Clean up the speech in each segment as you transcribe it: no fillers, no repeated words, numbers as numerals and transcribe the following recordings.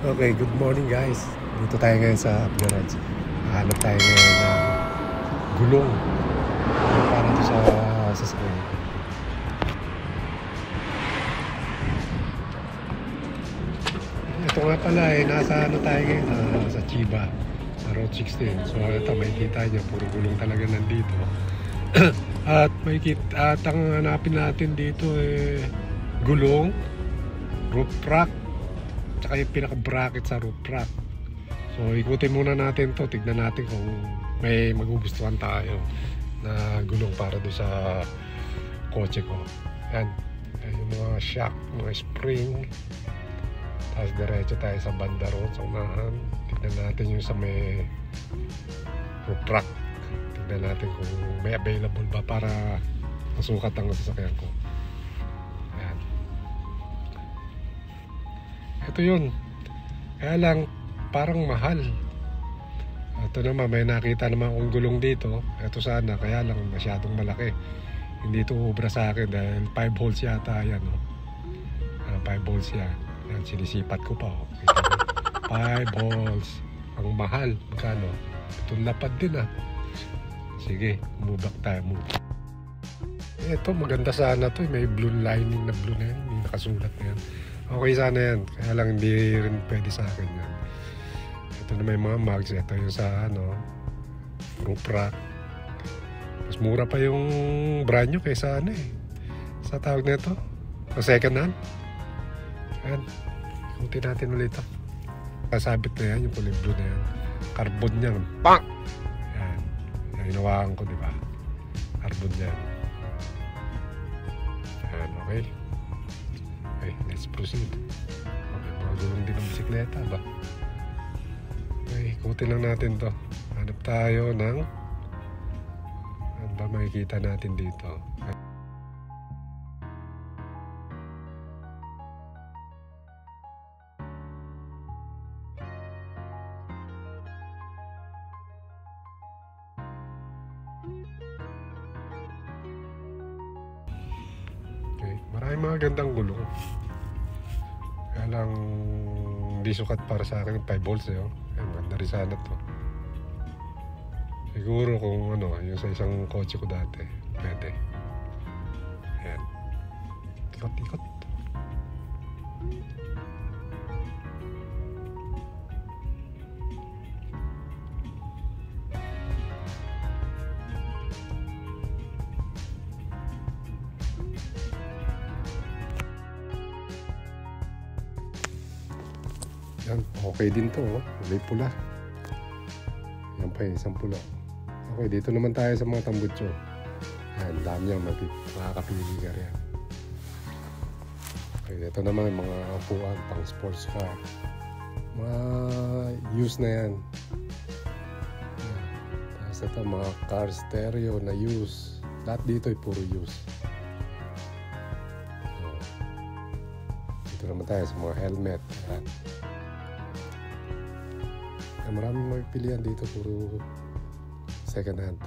Okay, good morning guys. Dito tayo ngayon sa garage. Hanap tayo ngayon ng gulong para ito sa sasakyan. Ito nga pala nasa tayo ngayon, sa Chiba, sa Road 16. So ito, makikita nyo, puro gulong talaga nandito. At ang hanapin natin dito gulong, roof rack, tsaka yung pinaka-bracket sa roof rack. So ikutin muna natin to, tignan natin kung may magugustuhan tayo na gulong para doon sa kotse ko. Yan, yung mga shock, mga spring. Tapos diretso tayo sa banda roon sa unahan. Tignan natin yung sa may roof rack. Tignan natin kung may available ba para masukat ang sasakyan ko. Yan, ito yun. Kaya lang parang mahal. Ito naman, may nakita naman akong gulong dito. Ito sana, kaya lang masyadong malaki. Hindi ito ubra sa akin dahil 5 holes yata yan. 5 holes yan. Yan, sinisipat ko pa. 5 holes. Ang mahal. Magkano? Itong lapad din Sige, mubak tayo. Ito, maganda sana to. May blue lining na blue na yan. May nakasulat na yan. Okay sana yan. Kaya lang hindi rin pwede sa akin yan. Ito na may mga mags. Ito yung sa roof rack. Mas mura pa yung brand new kaysa sa tawag na ito. Sa second hand. Ayan. Ikutin natin ulit ito. Kasabit na yan. Yung kulay blue na yan. Carbon niya. Pang! Ayan. Yung hinawakan ko, diba? Carbon niya. Ayan. Okay. Okay, let's proceed. Okay, mga gulong din ng bisikleta ba? Okay, ikutin lang natin to. Hanap tayo ng ano ba makikita natin dito. Okay, maraming mga gandang gulong. Kaya lang hindi sukat para sa akin 5 volts Ganda rin sana to. Siguro kung yung sa isang kotse ko dati pwede. Ayan. Ikot. Yan, okay din to kulay pula. Yan pa yung isang pula. Okay, dito naman tayo sa mga tambutso. Yan, dami yan, makakapili ka rin. Okay, dito naman yung mga upuan pang sports car. Mga use na yan. Tapos ito mga car stereo na use. Lahat dito ay puro use. Dito naman tayo sa mga helmet. Yan. Maraming magpilihan dito, puro second hand.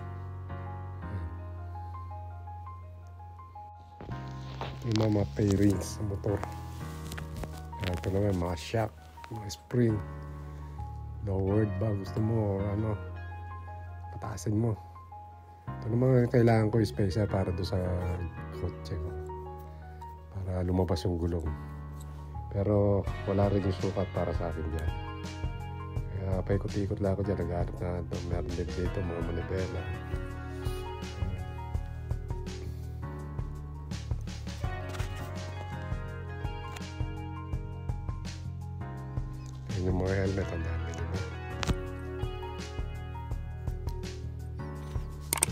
Yung mga pairings sa motor. Ito naman mga shock, mga spring, lowered ba gusto mo pataasin mo. Ito naman kailangan ko special para doon sa kotse ko para lumabas yung gulong, pero wala rin yung sukat para sa akin dyan. Paikot-ikot lang ako dyan, naghanap na meron din dito mga manibela. Yan yung mga helmet, ang dami diba?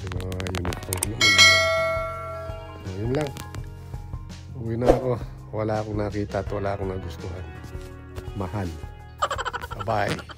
Yung mga uniform naman. So, yun lang. Uwi na ako. Wala akong nakita at wala akong nagustuhan. Mahal. Bye-bye.